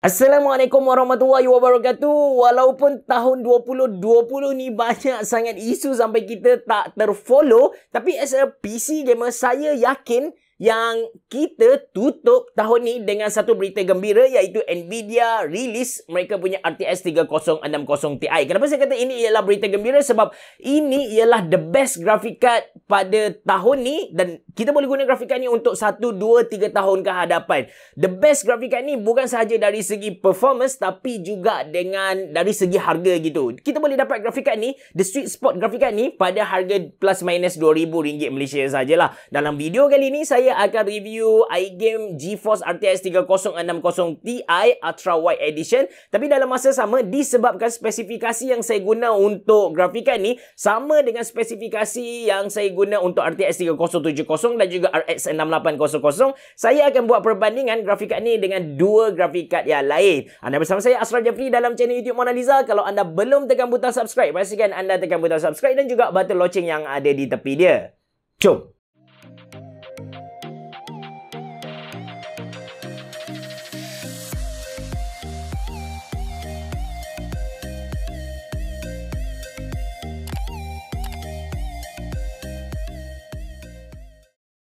Assalamualaikum warahmatullahi wabarakatuh. Walaupun tahun 2020 ni banyak sangat isu sampai kita tak terfollow, tapi as a PC gamer, saya yakin yang kita tutup tahun ni dengan satu berita gembira, iaitu Nvidia release mereka punya RTX 3060 Ti. Kenapa saya kata ini ialah berita gembira? Sebab ini ialah the best graphic card pada tahun ni dan kita boleh guna graphic card ni untuk 1, 2, 3 tahun ke hadapan. The best graphic card ni bukan sahaja dari segi performance tapi juga dari segi harga gitu. Kita boleh dapat graphic card ni, the sweet spot graphic card ni pada harga plus minus RM2,000 Malaysia sajalah. Dalam video kali ni saya akan review iGame GeForce RTX 3060 Ti Ultra Wide Edition, tapi dalam masa sama disebabkan spesifikasi yang saya guna untuk graphic card ni sama dengan spesifikasi yang saya guna untuk RTX 3070 dan juga RX 6800, saya akan buat perbandingan graphic card ni dengan dua graphic card yang lain. Anda bersama saya Ashraf Jafri dalam channel YouTube Mona Lisa. Kalau anda belum tekan butang subscribe, pastikan anda tekan butang subscribe dan juga button loceng yang ada di tepi dia. Jom.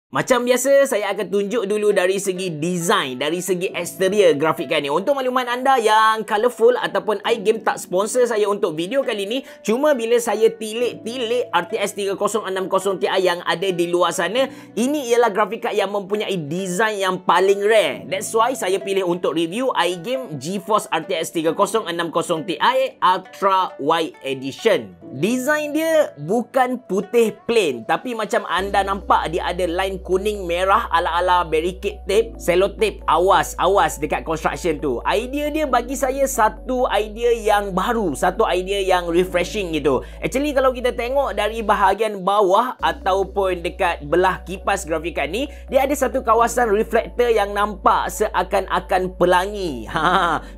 Macam biasa, saya akan tunjuk dulu dari segi design, dari segi eksterior grafik card ni. Untuk makluman anda yang colourful ataupun iGame tak sponsor saya untuk video kali ni, cuma bila saya tilik-tilik RTX 3060 Ti yang ada di luar sana, ini ialah grafik card yang mempunyai design yang paling rare. That's why saya pilih untuk review iGame GeForce RTX 3060 Ti Ultra Wide Edition. Design dia bukan putih plain, tapi macam anda nampak dia ada line kuning merah ala-ala barricade tape, sellotape, awas dekat construction tu. Idea dia bagi saya satu idea yang baru, satu idea yang refreshing gitu. Actually kalau kita tengok dari bahagian bawah ataupun dekat belah kipas grafik card ni, dia ada satu kawasan reflektor yang nampak seakan-akan pelangi.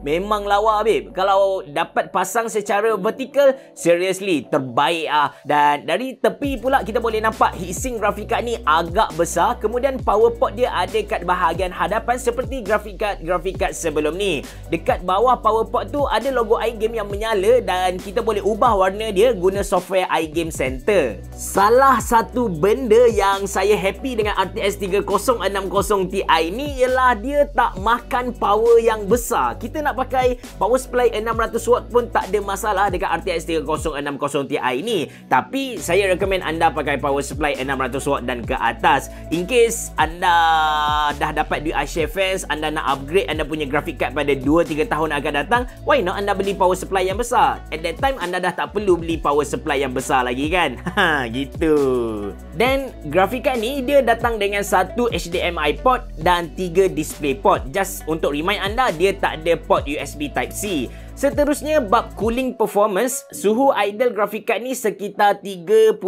Memang lawa babe. Kalau dapat pasang secara vertikal, seriously terbaik ah. Dan dari tepi pula kita boleh nampak heatsink grafik card ni agak besar. Kemudian power port dia ada kat bahagian hadapan seperti grafik card sebelum ni. Dekat bawah power port tu ada logo iGame yang menyala dan kita boleh ubah warna dia guna software iGame Center. Salah satu benda yang saya happy dengan RTX 3060 Ti ni ialah dia tak makan power yang besar. Kita nak pakai power supply 600W pun tak ada masalah dekat RTX 3060 Ti ni. Tapi saya recommend anda pakai power supply 600W dan ke atas. In case anda dah dapat duit iShare Fans, anda nak upgrade anda punya graphic card pada 2-3 tahun akan datang, why not anda beli power supply yang besar? At that time anda dah tak perlu beli power supply yang besar lagi kan? Gitu. Dan graphic card ni dia datang dengan satu HDMI port dan 3 display port. Just untuk remind anda, dia tak ada port USB Type-C. Seterusnya, bab cooling performance, suhu idle graphic card ni sekitar 39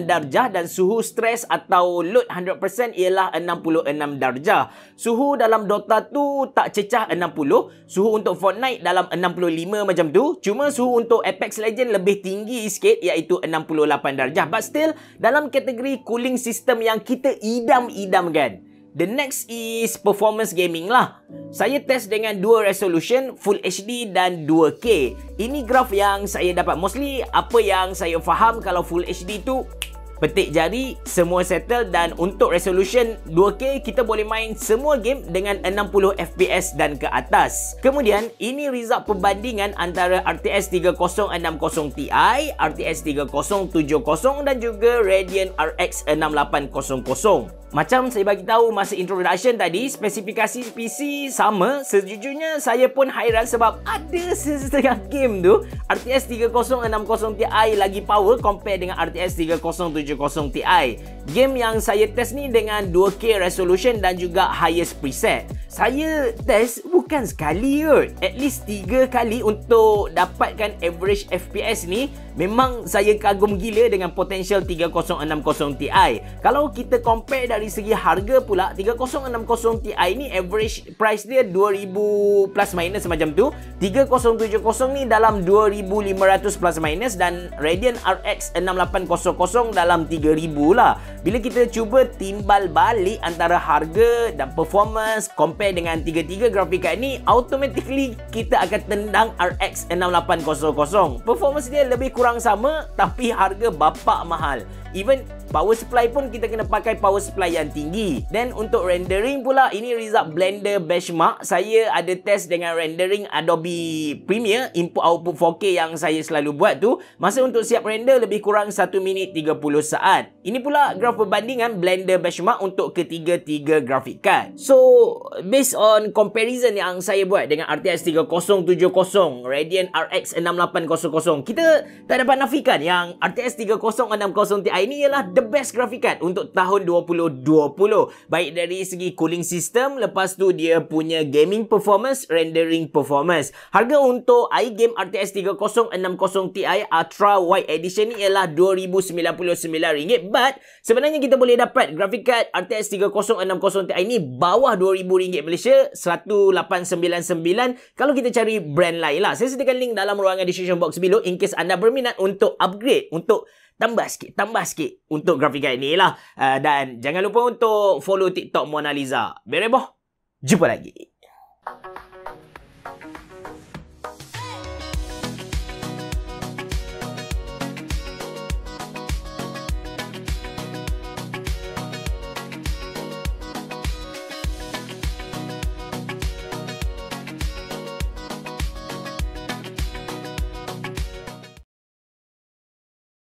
darjah dan suhu stress atau load 100% ialah 66 darjah. Suhu dalam Dota tu tak cecah 60, suhu untuk Fortnite dalam 65 macam tu. Cuma suhu untuk Apex Legends lebih tinggi sikit iaitu 68 darjah. But still, dalam kategori cooling system yang kita idam-idamkan. The next is performance gaming lah. Saya test dengan dua resolution, Full HD dan 2K. Ini graf yang saya dapat. Mostly apa yang saya faham kalau Full HD tu petik jari, semua settle. Dan untuk resolution 2K, kita boleh main semua game dengan 60 FPS dan ke atas. Kemudian, ini result perbandingan antara RTX 3060 Ti, RTX 3070 dan juga Radeon RX 6800. Macam saya bagi tahu masa introduction tadi, spesifikasi PC sama. Sejujurnya saya pun hairan sebab ada setengah game tu RTX 3060 Ti lagi power compare dengan RTX 3070 Ti. Game yang saya test ni dengan 2K resolution dan juga highest preset. Saya test bukan sekali kot, at least 3 kali untuk dapatkan average FPS ni. Memang saya kagum gila dengan potensial 3060 Ti. Kalau kita compare dari segi harga pula, 3060 Ti ni average price dia 2000 plus minus macam tu. 3070 ni dalam 2500 plus minus dan Radeon RX 6800 dalam dalam 3,000 lah. Bila kita cuba timbal balik antara harga dan performance compare dengan tiga-tiga grafik card ni, automatically kita akan tendang RX 6800. Performance dia lebih kurang sama tapi harga bapak mahal. Even power supply pun kita kena pakai power supply yang tinggi. Dan untuk rendering pula, ini result Blender benchmark. Saya ada test dengan rendering Adobe Premiere input output 4K yang saya selalu buat tu. Masa untuk siap render lebih kurang 1 minit 30 saat. Ini pula graf perbandingan Blender benchmark untuk ketiga-tiga graphic card. So, based on comparison yang saya buat dengan RTX 3070, Radeon RX 6800, kita tak dapat nafikan yang RTX 3060 Ti ini ialah the best graphic card untuk tahun 2020. Baik dari segi cooling system, lepas tu dia punya gaming performance, rendering performance. Harga untuk iGame RTX 3060 Ti Ultra Wide Edition ni ialah RM2,099. But sebenarnya kita boleh dapat graphic card RTX 3060 Ti ni bawah RM2,000 Malaysia, 1899 kalau kita cari brand lain lah. Saya sediakan link dalam ruangan description box below in case anda berminat untuk upgrade, untuk tambah sikit untuk grafik card ni lah. Dan jangan lupa untuk follow TikTok Mona Lisa. Bereboh, jumpa lagi.